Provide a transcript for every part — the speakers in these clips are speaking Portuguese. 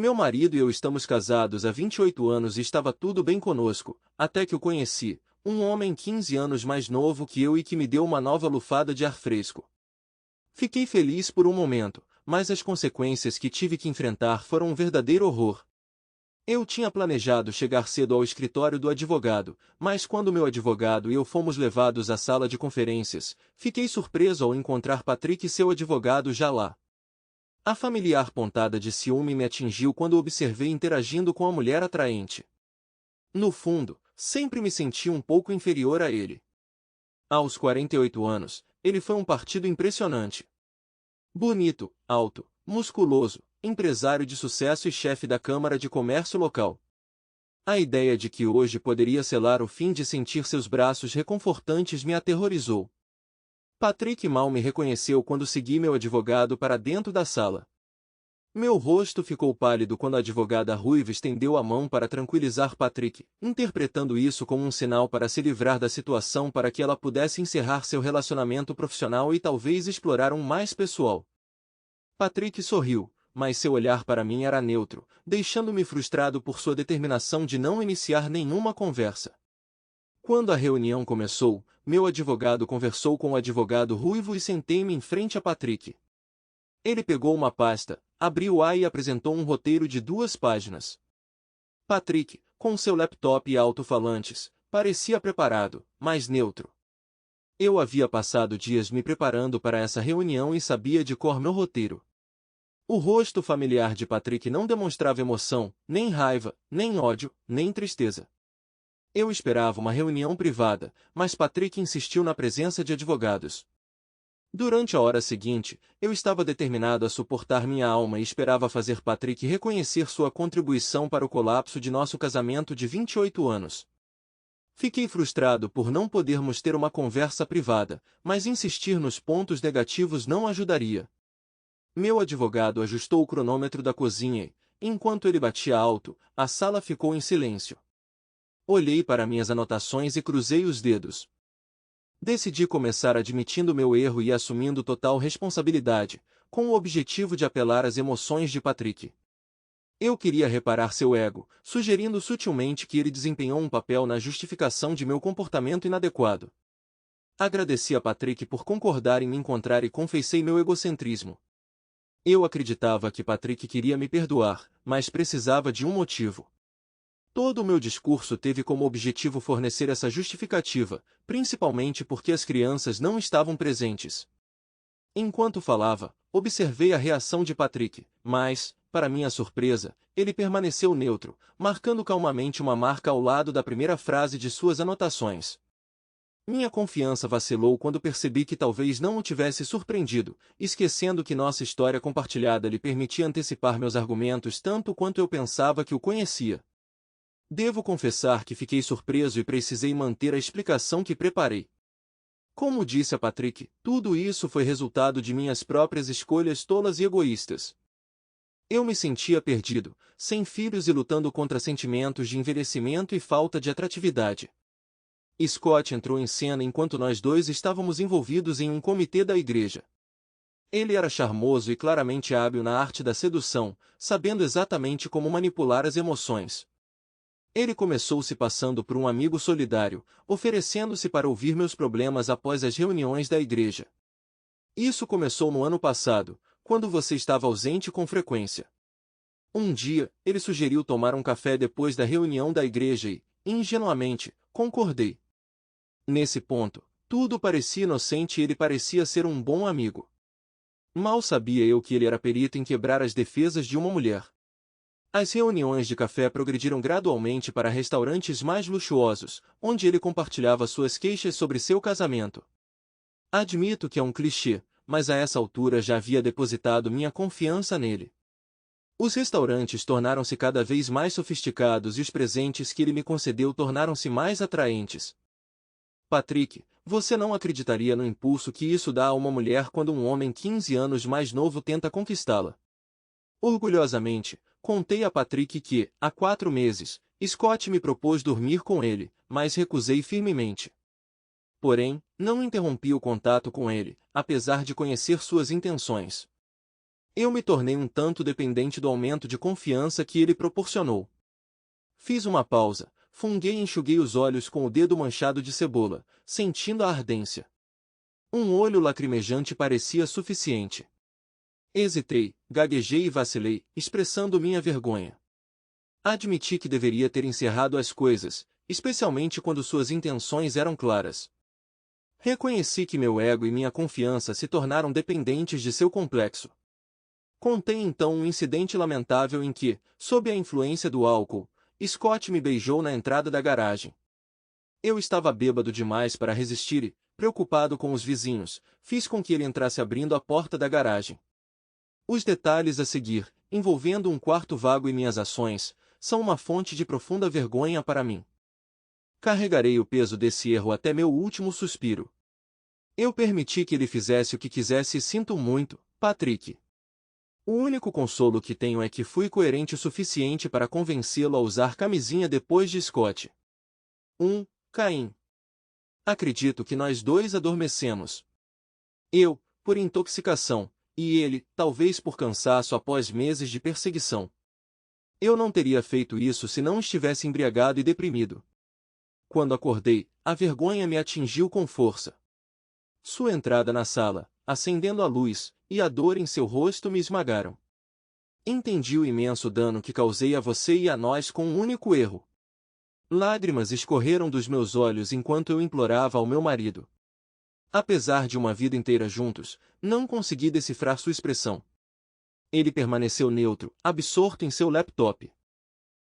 Meu marido e eu estamos casados há 28 anos e estava tudo bem conosco, até que o conheci, um homem 15 anos mais novo que eu e que me deu uma nova lufada de ar fresco. Fiquei feliz por um momento, mas as consequências que tive que enfrentar foram um verdadeiro horror. Eu tinha planejado chegar cedo ao escritório do advogado, mas quando meu advogado e eu fomos levados à sala de conferências, fiquei surpreso ao encontrar Patrick e seu advogado já lá. A familiar pontada de ciúme me atingiu quando observei interagindo com a mulher atraente. No fundo, sempre me senti um pouco inferior a ele. Aos 48 anos, ele foi um partido impressionante. Bonito, alto, musculoso, empresário de sucesso e chefe da Câmara de Comércio local. A ideia de que hoje poderia selar o fim de sentir seus braços reconfortantes me aterrorizou. Patrick mal me reconheceu quando segui meu advogado para dentro da sala. Meu rosto ficou pálido quando a advogada ruiva estendeu a mão para tranquilizar Patrick, interpretando isso como um sinal para se livrar da situação para que ela pudesse encerrar seu relacionamento profissional e talvez explorar um mais pessoal. Patrick sorriu, mas seu olhar para mim era neutro, deixando-me frustrado por sua determinação de não iniciar nenhuma conversa. Quando a reunião começou, meu advogado conversou com o advogado ruivo e sentei-me em frente a Patrick. Ele pegou uma pasta, abriu-a e apresentou um roteiro de 2 páginas. Patrick, com seu laptop e alto-falantes, parecia preparado, mas neutro. Eu havia passado dias me preparando para essa reunião e sabia de cor meu roteiro. O rosto familiar de Patrick não demonstrava emoção, nem raiva, nem ódio, nem tristeza. Eu esperava uma reunião privada, mas Patrick insistiu na presença de advogados. Durante a hora seguinte, eu estava determinado a suportar minha alma e esperava fazer Patrick reconhecer sua contribuição para o colapso de nosso casamento de 28 anos. Fiquei frustrado por não podermos ter uma conversa privada, mas insistir nos pontos negativos não ajudaria. Meu advogado ajustou o cronômetro da cozinha e, enquanto ele batia alto, a sala ficou em silêncio. Olhei para minhas anotações e cruzei os dedos. Decidi começar admitindo meu erro e assumindo total responsabilidade, com o objetivo de apelar às emoções de Patrick. Eu queria reparar seu ego, sugerindo sutilmente que ele desempenhou um papel na justificação de meu comportamento inadequado. Agradeci a Patrick por concordar em me encontrar e confessei meu egocentrismo. Eu acreditava que Patrick queria me perdoar, mas precisava de um motivo. Todo o meu discurso teve como objetivo fornecer essa justificativa, principalmente porque as crianças não estavam presentes. Enquanto falava, observei a reação de Patrick, mas, para minha surpresa, ele permaneceu neutro, marcando calmamente uma marca ao lado da primeira frase de suas anotações. Minha confiança vacilou quando percebi que talvez não o tivesse surpreendido, esquecendo que nossa história compartilhada lhe permitia antecipar meus argumentos tanto quanto eu pensava que o conhecia. Devo confessar que fiquei surpreso e precisei manter a explicação que preparei. Como disse a Patrick, tudo isso foi resultado de minhas próprias escolhas tolas e egoístas. Eu me sentia perdido, sem filhos e lutando contra sentimentos de envelhecimento e falta de atratividade. Scott entrou em cena enquanto nós dois estávamos envolvidos em um comitê da igreja. Ele era charmoso e claramente hábil na arte da sedução, sabendo exatamente como manipular as emoções. Ele começou se passando por um amigo solidário, oferecendo-se para ouvir meus problemas após as reuniões da igreja. Isso começou no ano passado, quando você estava ausente com frequência. Um dia, ele sugeriu tomar um café depois da reunião da igreja e, ingenuamente, concordei. Nesse ponto, tudo parecia inocente e ele parecia ser um bom amigo. Mal sabia eu que ele era perito em quebrar as defesas de uma mulher. As reuniões de café progrediram gradualmente para restaurantes mais luxuosos, onde ele compartilhava suas queixas sobre seu casamento. Admito que é um clichê, mas a essa altura já havia depositado minha confiança nele. Os restaurantes tornaram-se cada vez mais sofisticados e os presentes que ele me concedeu tornaram-se mais atraentes. Patrick, você não acreditaria no impulso que isso dá a uma mulher quando um homem 15 anos mais novo tenta conquistá-la. Orgulhosamente, contei a Patrick que, há 4 meses, Scott me propôs dormir com ele, mas recusei firmemente. Porém, não interrompi o contato com ele, apesar de conhecer suas intenções. Eu me tornei um tanto dependente do aumento de confiança que ele proporcionou. Fiz uma pausa, funguei e enxuguei os olhos com o dedo manchado de cebola, sentindo a ardência. Um olho lacrimejante parecia suficiente. Hesitei, gaguejei e vacilei, expressando minha vergonha. Admiti que deveria ter encerrado as coisas, especialmente quando suas intenções eram claras. Reconheci que meu ego e minha confiança se tornaram dependentes de seu complexo. Contei então um incidente lamentável em que, sob a influência do álcool, Scott me beijou na entrada da garagem. Eu estava bêbado demais para resistir e, preocupado com os vizinhos, fiz com que ele entrasse abrindo a porta da garagem. Os detalhes a seguir, envolvendo um quarto vago e minhas ações, são uma fonte de profunda vergonha para mim. Carregarei o peso desse erro até meu último suspiro. Eu permiti que ele fizesse o que quisesse e sinto muito, Patrick. O único consolo que tenho é que fui coerente o suficiente para convencê-lo a usar camisinha depois de Scott. Caim. Acredito que nós dois adormecemos. Eu, por intoxicação, e ele, talvez por cansaço após meses de perseguição. Eu não teria feito isso se não estivesse embriagado e deprimido. Quando acordei, a vergonha me atingiu com força. Sua entrada na sala, acendendo a luz, e a dor em seu rosto me esmagaram. Entendi o imenso dano que causei a você e a nós com um único erro. Lágrimas escorreram dos meus olhos enquanto eu implorava ao meu marido. Apesar de uma vida inteira juntos, não consegui decifrar sua expressão. Ele permaneceu neutro, absorto em seu laptop.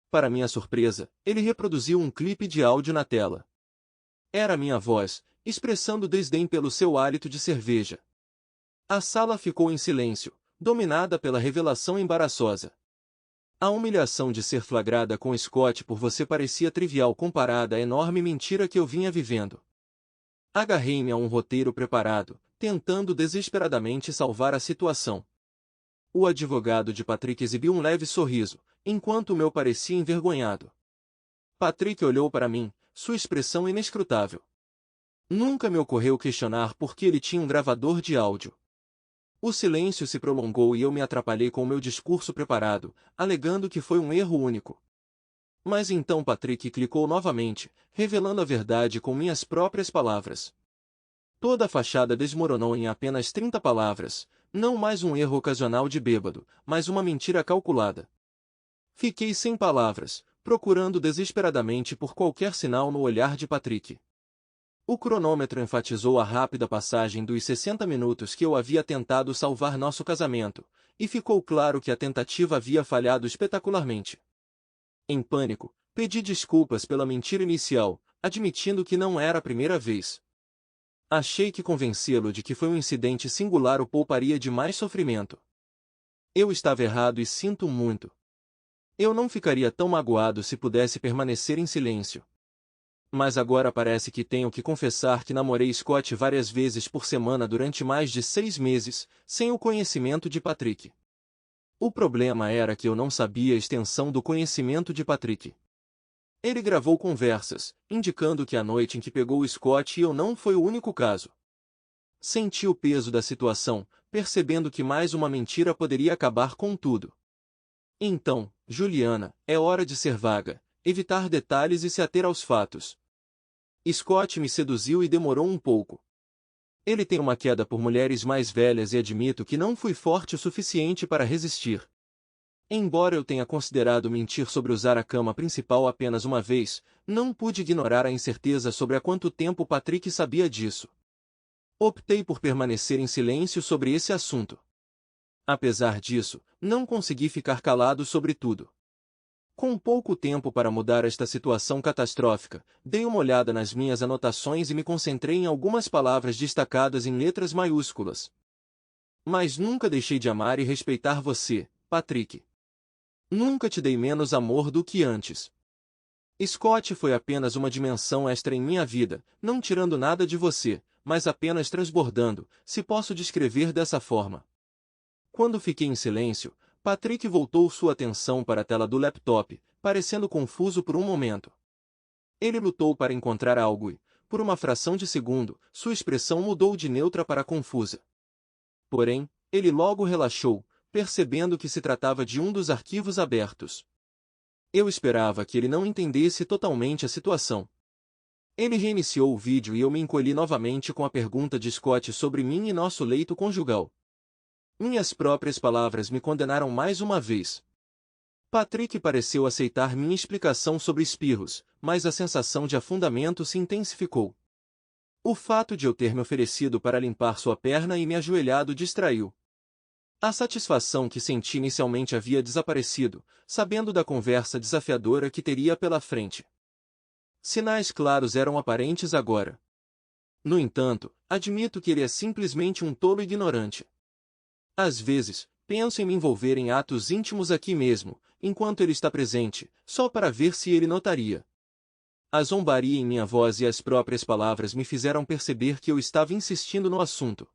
Para minha surpresa, ele reproduziu um clipe de áudio na tela. Era minha voz, expressando desdém pelo seu hálito de cerveja. A sala ficou em silêncio, dominada pela revelação embaraçosa. A humilhação de ser flagrada com Scott por você parecia trivial comparada à enorme mentira que eu vinha vivendo. Agarrei-me a um roteiro preparado, tentando desesperadamente salvar a situação. O advogado de Patrick exibiu um leve sorriso, enquanto o meu parecia envergonhado. Patrick olhou para mim, sua expressão inescrutável. Nunca me ocorreu questionar por que ele tinha um gravador de áudio. O silêncio se prolongou e eu me atrapalhei com o meu discurso preparado, alegando que foi um erro único. Mas então Patrick clicou novamente, revelando a verdade com minhas próprias palavras. Toda a fachada desmoronou em apenas 30 palavras, não mais um erro ocasional de bêbado, mas uma mentira calculada. Fiquei sem palavras, procurando desesperadamente por qualquer sinal no olhar de Patrick. O cronômetro enfatizou a rápida passagem dos 60 minutos que eu havia tentado salvar nosso casamento, e ficou claro que a tentativa havia falhado espetacularmente. Em pânico, pedi desculpas pela mentira inicial, admitindo que não era a primeira vez. Achei que convencê-lo de que foi um incidente singular o pouparia de mais sofrimento. Eu estava errado e sinto muito. Eu não ficaria tão magoado se pudesse permanecer em silêncio. Mas agora parece que tenho que confessar que namorei Scott várias vezes por semana durante mais de 6 meses, sem o conhecimento de Patrick. O problema era que eu não sabia a extensão do conhecimento de Patrick. Ele gravou conversas, indicando que a noite em que pegou Scott e eu não foi o único caso. Senti o peso da situação, percebendo que mais uma mentira poderia acabar com tudo. Então, Juliana, é hora de ser vaga, evitar detalhes e se ater aos fatos. Scott me seduziu e demorou um pouco. Ele tem uma queda por mulheres mais velhas e admito que não fui forte o suficiente para resistir. Embora eu tenha considerado mentir sobre usar a cama principal apenas uma vez, não pude ignorar a incerteza sobre há quanto tempo Patrick sabia disso. Optei por permanecer em silêncio sobre esse assunto. Apesar disso, não consegui ficar calado sobre tudo. Com pouco tempo para mudar esta situação catastrófica, dei uma olhada nas minhas anotações e me concentrei em algumas palavras destacadas em letras maiúsculas. Mas nunca deixei de amar e respeitar você, Patrick. Nunca te dei menos amor do que antes. Scott foi apenas uma dimensão extra em minha vida, não tirando nada de você, mas apenas transbordando, se posso descrever dessa forma. Quando fiquei em silêncio, Patrick voltou sua atenção para a tela do laptop, parecendo confuso por um momento. Ele lutou para encontrar algo e, por uma fração de segundo, sua expressão mudou de neutra para confusa. Porém, ele logo relaxou, percebendo que se tratava de um dos arquivos abertos. Eu esperava que ele não entendesse totalmente a situação. Ele reiniciou o vídeo e eu me encolhi novamente com a pergunta de Scott sobre mim e nosso leito conjugal. Minhas próprias palavras me condenaram mais uma vez. Patrick pareceu aceitar minha explicação sobre espirros, mas a sensação de afundamento se intensificou. O fato de eu ter me oferecido para limpar sua perna e me ajoelhado distraiu. A satisfação que senti inicialmente havia desaparecido, sabendo da conversa desafiadora que teria pela frente. Sinais claros eram aparentes agora. No entanto, admito que ele é simplesmente um tolo ignorante. Às vezes, penso em me envolver em atos íntimos aqui mesmo, enquanto ele está presente, só para ver se ele notaria. A zombaria em minha voz e as próprias palavras me fizeram perceber que eu estava insistindo no assunto.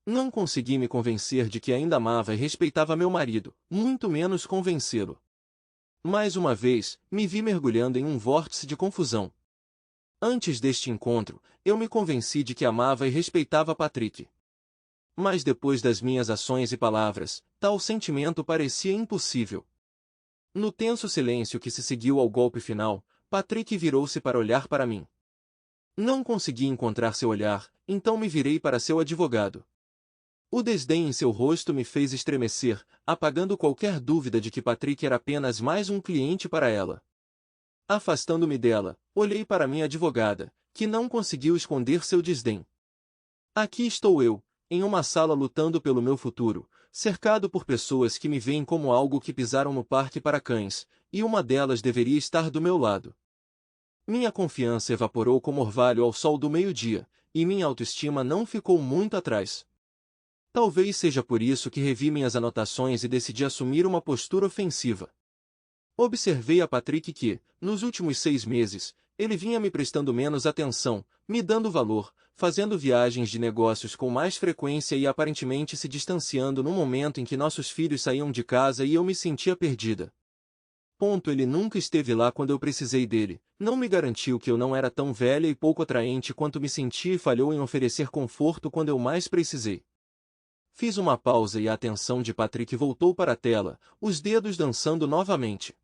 Não consegui me convencer de que ainda amava e respeitava meu marido, muito menos convencê-lo. Mais uma vez, me vi mergulhando em um vórtice de confusão. Antes deste encontro, eu me convenci de que amava e respeitava Patrick. Mas depois das minhas ações e palavras, tal sentimento parecia impossível. No tenso silêncio que se seguiu ao golpe final, Patrick virou-se para olhar para mim. Não consegui encontrar seu olhar, então me virei para seu advogado. O desdém em seu rosto me fez estremecer, apagando qualquer dúvida de que Patrick era apenas mais um cliente para ela. Afastando-me dela, olhei para minha advogada, que não conseguiu esconder seu desdém. Aqui estou eu, em uma sala lutando pelo meu futuro, cercado por pessoas que me veem como algo que pisaram no parque para cães, e uma delas deveria estar do meu lado. Minha confiança evaporou como orvalho ao sol do meio-dia, e minha autoestima não ficou muito atrás. Talvez seja por isso que revi minhas anotações e decidi assumir uma postura ofensiva. Observei a Patrick que, nos últimos 6 meses, ele vinha me prestando menos atenção, me dando valor, fazendo viagens de negócios com mais frequência e aparentemente se distanciando no momento em que nossos filhos saíam de casa e eu me sentia perdida. Ele nunca esteve lá quando eu precisei dele, não me garantiu que eu não era tão velha e pouco atraente quanto me senti e falhou em oferecer conforto quando eu mais precisei. Fiz uma pausa e a atenção de Patrick voltou para a tela, os dedos dançando novamente.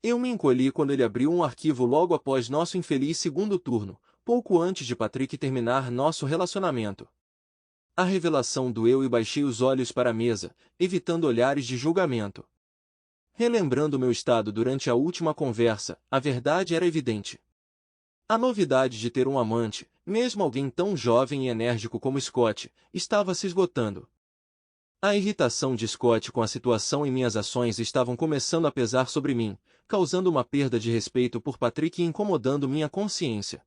Eu me encolhi quando ele abriu um arquivo logo após nosso infeliz segundo turno, pouco antes de Patrick terminar nosso relacionamento. A revelação doeu e baixei os olhos para a mesa, evitando olhares de julgamento. Relembrando meu estado durante a última conversa, a verdade era evidente. A novidade de ter um amante, mesmo alguém tão jovem e enérgico como Scott, estava se esgotando. A irritação de Scott com a situação e minhas ações estavam começando a pesar sobre mim, causando uma perda de respeito por Patrick e incomodando minha consciência.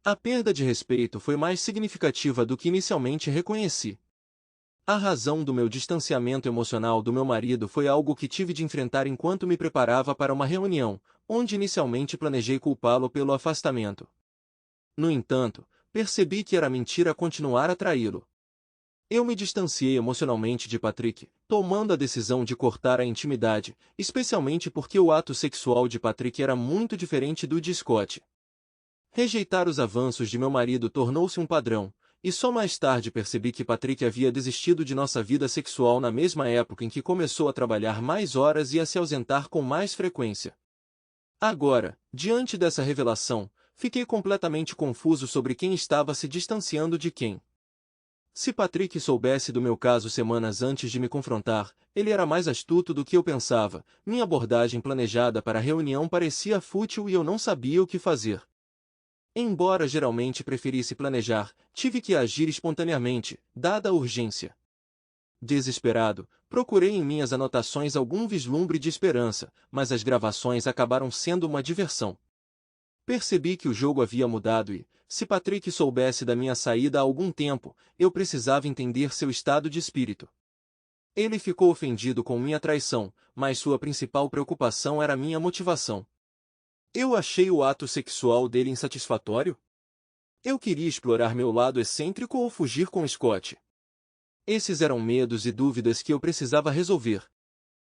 A perda de respeito foi mais significativa do que inicialmente reconheci. A razão do meu distanciamento emocional do meu marido foi algo que tive de enfrentar enquanto me preparava para uma reunião, onde inicialmente planejei culpá-lo pelo afastamento. No entanto, percebi que era mentira continuar a traí-lo. Eu me distanciei emocionalmente de Patrick, tomando a decisão de cortar a intimidade, especialmente porque o ato sexual de Patrick era muito diferente do de Scott. Rejeitar os avanços de meu marido tornou-se um padrão, e só mais tarde percebi que Patrick havia desistido de nossa vida sexual na mesma época em que começou a trabalhar mais horas e a se ausentar com mais frequência. Agora, diante dessa revelação, fiquei completamente confuso sobre quem estava se distanciando de quem. Se Patrick soubesse do meu caso semanas antes de me confrontar, ele era mais astuto do que eu pensava, minha abordagem planejada para a reunião parecia fútil e eu não sabia o que fazer. Embora geralmente preferisse planejar, tive que agir espontaneamente, dada a urgência. Desesperado, procurei em minhas anotações algum vislumbre de esperança, mas as gravações acabaram sendo uma diversão. Percebi que o jogo havia mudado e, se Patrick soubesse da minha saída há algum tempo, eu precisava entender seu estado de espírito. Ele ficou ofendido com minha traição, mas sua principal preocupação era minha motivação. Eu achei o ato sexual dele insatisfatório? Eu queria explorar meu lado excêntrico ou fugir com Scott? Esses eram medos e dúvidas que eu precisava resolver.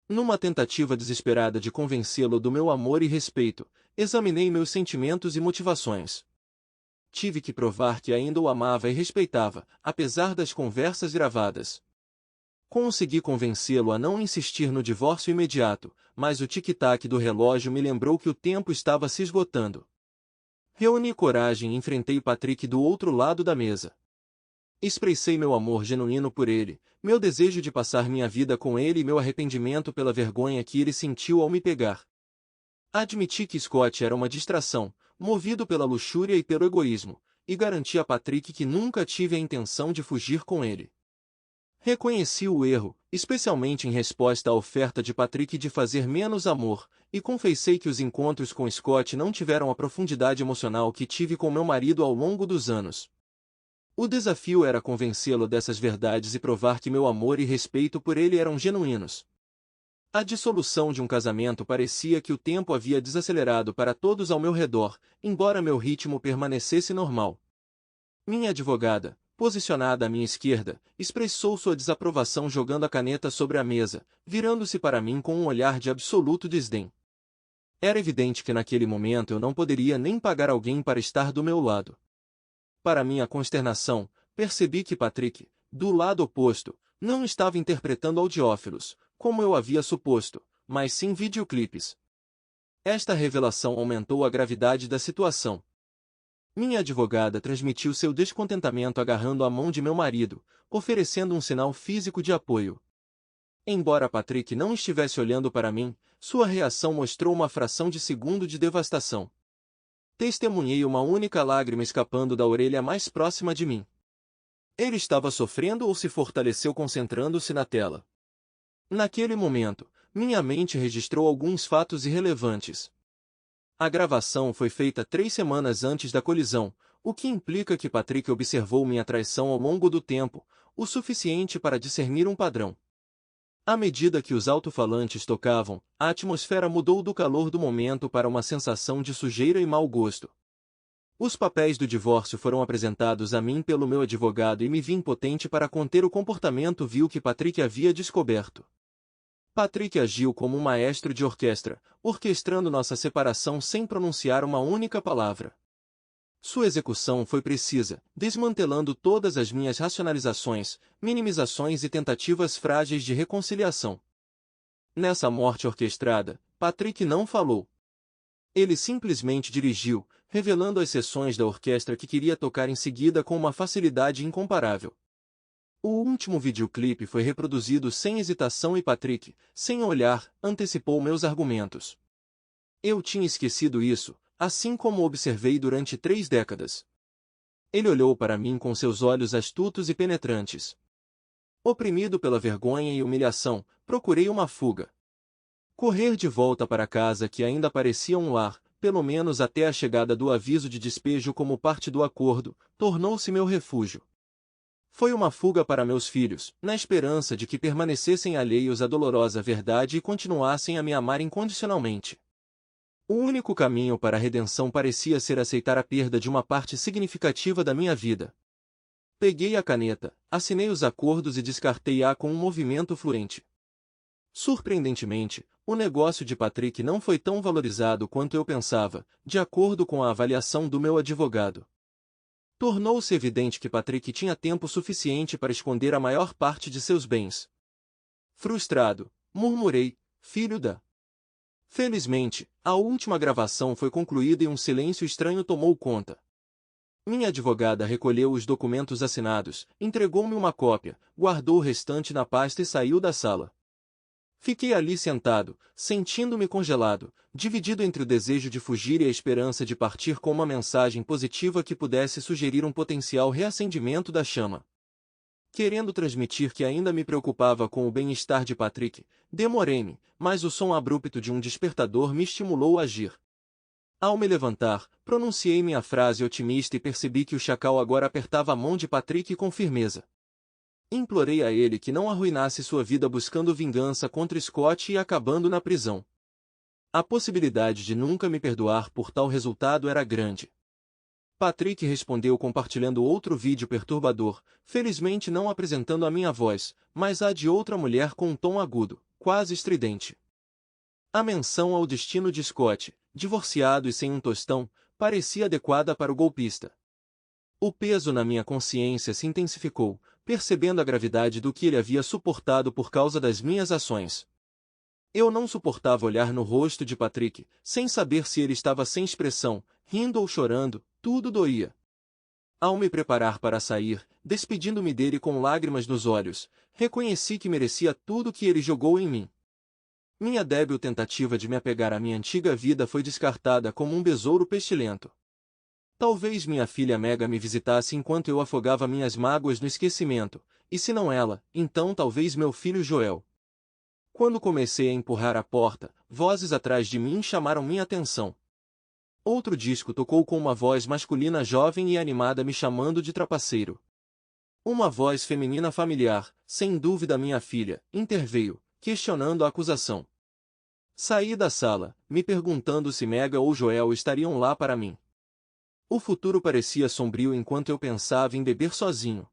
Numa tentativa desesperada de convencê-lo do meu amor e respeito, examinei meus sentimentos e motivações. Tive que provar que ainda o amava e respeitava, apesar das conversas gravadas. Consegui convencê-lo a não insistir no divórcio imediato, mas o tic-tac do relógio me lembrou que o tempo estava se esgotando. Reuni coragem e enfrentei Patrick do outro lado da mesa. Expressei meu amor genuíno por ele, meu desejo de passar minha vida com ele e meu arrependimento pela vergonha que ele sentiu ao me pegar. Admiti que Scott era uma distração, movido pela luxúria e pelo egoísmo, e garanti a Patrick que nunca tive a intenção de fugir com ele. Reconheci o erro, especialmente em resposta à oferta de Patrick de fazer menos amor, e confessei que os encontros com Scott não tiveram a profundidade emocional que tive com meu marido ao longo dos anos. O desafio era convencê-lo dessas verdades e provar que meu amor e respeito por ele eram genuínos. A dissolução de um casamento parecia que o tempo havia desacelerado para todos ao meu redor, embora meu ritmo permanecesse normal. Minha advogada, posicionada à minha esquerda, expressou sua desaprovação jogando a caneta sobre a mesa, virando-se para mim com um olhar de absoluto desdém. Era evidente que naquele momento eu não poderia nem pagar alguém para estar do meu lado. Para minha consternação, percebi que Patrick, do lado oposto, não estava interpretando audiófilos, como eu havia suposto, mas sim videoclipes. Esta revelação aumentou a gravidade da situação. Minha advogada transmitiu seu descontentamento agarrando a mão de meu marido, oferecendo um sinal físico de apoio. Embora Patrick não estivesse olhando para mim, sua reação mostrou uma fração de segundo de devastação. Testemunhei uma única lágrima escapando da orelha mais próxima de mim. Ele estava sofrendo ou se fortaleceu concentrando-se na tela? Naquele momento, minha mente registrou alguns fatos irrelevantes. A gravação foi feita 3 semanas antes da colisão, o que implica que Patrick observou minha traição ao longo do tempo, o suficiente para discernir um padrão. À medida que os alto-falantes tocavam, a atmosfera mudou do calor do momento para uma sensação de sujeira e mau gosto. Os papéis do divórcio foram apresentados a mim pelo meu advogado e me vi impotente para conter o comportamento vil que Patrick havia descoberto. Patrick agiu como um maestro de orquestra, orquestrando nossa separação sem pronunciar uma única palavra. Sua execução foi precisa, desmantelando todas as minhas racionalizações, minimizações e tentativas frágeis de reconciliação. Nessa morte orquestrada, Patrick não falou. Ele simplesmente dirigiu, revelando as seções da orquestra que queria tocar em seguida com uma facilidade incomparável. O último videoclipe foi reproduzido sem hesitação e Patrick, sem olhar, antecipou meus argumentos. Eu tinha esquecido isso, assim como observei durante 3 décadas. Ele olhou para mim com seus olhos astutos e penetrantes. Oprimido pela vergonha e humilhação, procurei uma fuga. Correr de volta para casa que ainda parecia um lar, pelo menos até a chegada do aviso de despejo como parte do acordo, tornou-se meu refúgio. Foi uma fuga para meus filhos, na esperança de que permanecessem alheios à dolorosa verdade e continuassem a me amar incondicionalmente. O único caminho para a redenção parecia ser aceitar a perda de uma parte significativa da minha vida. Peguei a caneta, assinei os acordos e descartei-a com um movimento fluente. Surpreendentemente, o negócio de Patrick não foi tão valorizado quanto eu pensava, de acordo com a avaliação do meu advogado. Tornou-se evidente que Patrick tinha tempo suficiente para esconder a maior parte de seus bens. Frustrado, murmurei, filho da... Felizmente, a última gravação foi concluída e um silêncio estranho tomou conta. Minha advogada recolheu os documentos assinados, entregou-me uma cópia, guardou o restante na pasta e saiu da sala. Fiquei ali sentado, sentindo-me congelado, dividido entre o desejo de fugir e a esperança de partir com uma mensagem positiva que pudesse sugerir um potencial reacendimento da chama. Querendo transmitir que ainda me preocupava com o bem-estar de Patrick, demorei-me, mas o som abrupto de um despertador me estimulou a agir. Ao me levantar, pronunciei minha frase otimista e percebi que o chacal agora apertava a mão de Patrick com firmeza. Implorei a ele que não arruinasse sua vida buscando vingança contra Scott e acabando na prisão. A possibilidade de nunca me perdoar por tal resultado era grande. Patrick respondeu compartilhando outro vídeo perturbador, felizmente não apresentando a minha voz, mas a de outra mulher com um tom agudo, quase estridente. A menção ao destino de Scott, divorciado e sem um tostão, parecia adequada para o golpista. O peso na minha consciência se intensificou, percebendo a gravidade do que ele havia suportado por causa das minhas ações. Eu não suportava olhar no rosto de Patrick, sem saber se ele estava sem expressão, rindo ou chorando, tudo doía. Ao me preparar para sair, despedindo-me dele com lágrimas nos olhos, reconheci que merecia tudo que ele jogou em mim. Minha débil tentativa de me apegar à minha antiga vida foi descartada como um besouro pestilento. Talvez minha filha Mega me visitasse enquanto eu afogava minhas mágoas no esquecimento, e se não ela, então talvez meu filho Joel. Quando comecei a empurrar a porta, vozes atrás de mim chamaram minha atenção. Outro disco tocou com uma voz masculina jovem e animada me chamando de trapaceiro. Uma voz feminina familiar, sem dúvida minha filha, interveio, questionando a acusação. Saí da sala, me perguntando se Mega ou Joel estariam lá para mim. O futuro parecia sombrio enquanto eu pensava em beber sozinho.